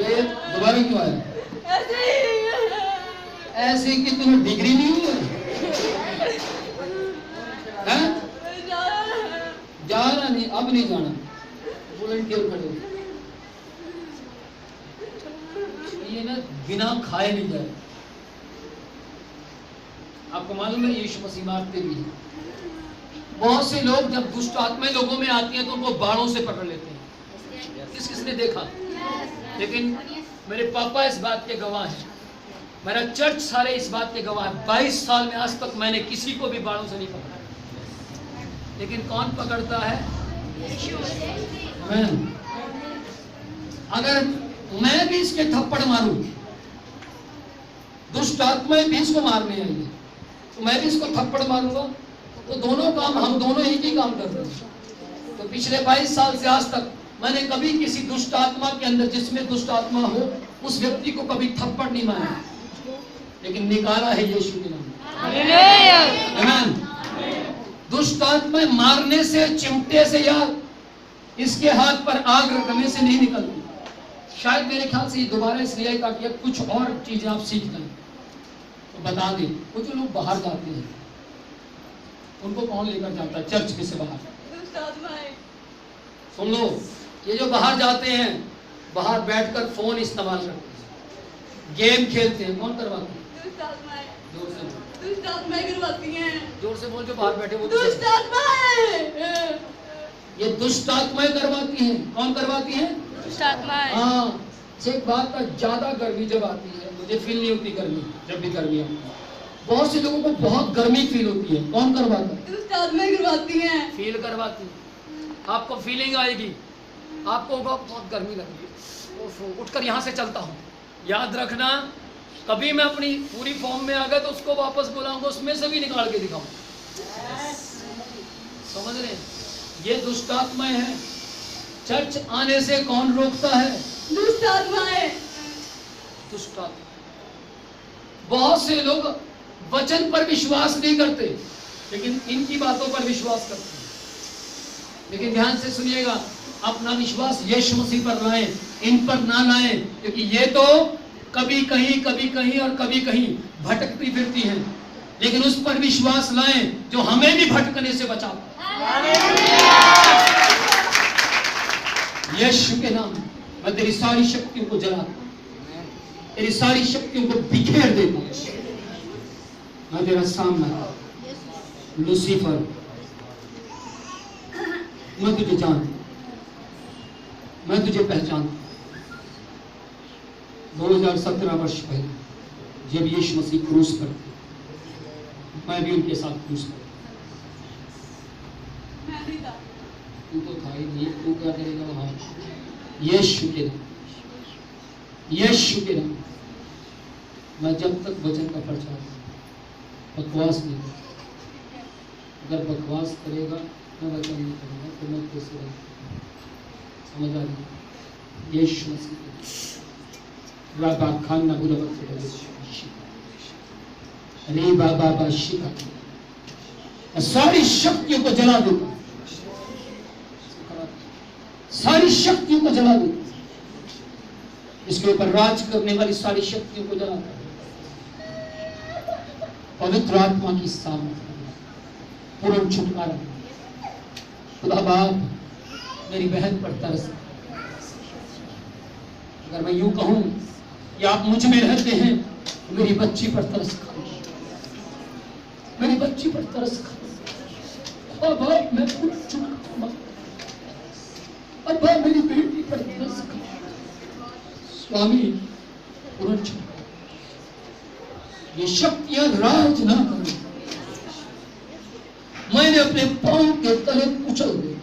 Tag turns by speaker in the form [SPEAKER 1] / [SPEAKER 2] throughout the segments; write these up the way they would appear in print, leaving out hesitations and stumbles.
[SPEAKER 1] ये दोबारा क्यों आया? ऐसे कि तुम्हें डिग्री नहीं हुई है? जाना नहीं, अब नहीं जाना, वॉलंटियर खड़े। ये ना बिना खाए नहीं जाए। आपको मालूम है यीशु मसीह मारते भी हैं। बहुत से लोग जब दुष्ट आत्माएं लोगों में आती हैं तो उनको बाणों से पकड़ लेते हैं। किसने देखा? लेकिन मेरे पापा इस बात के गवाह हैं, मेरा चर्च सारे इस बात के गवाह है। 22 साल में आज तक मैंने किसी को भी बाणों से नहीं पकड़ा। लेकिन कौन पकड़ता है? मैं। अगर मैं भी इसके थप्पड़ मारूं, दुष्ट आत्माएं भी इसको मारने आई है, तो मैं भी इसको थप्पड़ मारूंगा, तो दोनों काम, हम दोनों एक ही काम कर रहे हैं। तो पिछले 22 साल से आज तक मैंने कभी किसी दुष्ट आत्मा के अंदर, जिसमें दुष्ट आत्मा हो, उस व्यक्ति को कभी थप्पड़ नहीं मारा, लेकिन निकाला है यीशु के नाम। आमीन। दुष्ट आत्मा मारने से, चिमटे से या इसके हाथ पर आग रखने से नहीं निकलती। शायद मेरे ख्याल से ये दोबारा इसलिए आई ताकि कुछ और चीजें आप सीख लें। तो बता दें, वो जो लोग बाहर जाते हैं उनको कौन लेकर जाता है चर्च में से बाहर? सुन लो, ये जो बाहर जाते हैं, बाहर बैठकर फोन इस्तेमाल करते हैं, गेम खेलते हैं, कौन करवाते हैं? जोर से दुष्ट आत्माएं करवाती हैं। जोर से बोल, जो बाहर बैठे वो दुष्ट आत्माएं। ये दुष्ट आत्माएं करवाती हैं। कौन करवाती हैं? दुष्ट आत्माएं। हाँ, एक बात का, ज्यादा गर्मी जब आती है, मुझे फील नहीं होती गर्मी, जब भी गर्मी आती है बहुत से लोगों को बहुत गर्मी फील होती है। कौन करवाता है? दुष्ट आत्माएं करवाती हैं। फील करवाती है। आपको फीलिंग आएगी, आपको बहुत गर्मी लगेगी, उठकर यहाँ से चलता हूँ। याद रखना, कभी मैं अपनी पूरी फॉर्म में आ गया तो उसको वापस बुलाऊंगा, उसमें से भी निकाल के दिखाऊंगा। समझ रहे? ये दुष्ट आत्माएं हैं। चर्च आने से कौन रोकता है? दुष्ट आत्माएं। दुष्ट आत्मा। बहुत से लोग वचन पर विश्वास नहीं करते, लेकिन इनकी बातों पर विश्वास करते हैं। लेकिन ध्यान से सुनिएगा, अपना विश्वास यीशु मसीह पर लाएं, इन पर ना लाएं, क्योंकि ये तो कभी कहीं और कभी कहीं भटकती फिरती हैं। लेकिन उस पर विश्वास लाएं जो हमें भी भटकने से बचाता है। यीशु के नाम मैं तेरी सारी शक्तियों को जलाता हूं, तेरी सारी शक्तियों को बिखेर देता हूं। मैं तेरा सामना लूसीफर, मैं तुझे जानता, मैं तुझे पहचानता। 2017 वर्ष पहले जब यीशु मसीह क्रूस पर थे, मैं भी उनके साथ क्रूस पर था। तू तो था ही नहीं, तू क्या करेगा वहां? यीशु के नाम, यीशु के नाम। मैं जब तक वचन का प्रचार, बकवास नहीं करेगा। अगर बकवास करेगा, मैं वचन नहीं करूँगा, तो मैं कैसे रहूँगा? समझ आ रही? यीशु मसीह राबा खाना बुरा अरे बाबा शिका, सारी शक्तियों को जला देगा, सारी शक्तियों को जला देगा। इसके ऊपर राज करने वाली सारी शक्तियों को जला देगा। पवित्र आत्मा की सामर्थ्य, पूर्ण छुटकारा। खुदा बाप मेरी बहन पर तरस। अगर मैं यूं कहूं कि आप मुझ में रहते हैं, मेरी बच्ची पर तरस खाओ, मेरी बच्ची पर तरस खाओ। अब बाप मैं पूर्ण छुटकारा, अब बाप मेरी बेटी पर तरस खाओ। स्वामी पूर्ण छुटकारा। ये शक्तियां राज ना करें, मैंने अपने पांव के तले कुचल दिया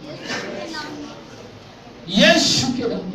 [SPEAKER 1] यीशु के नाम।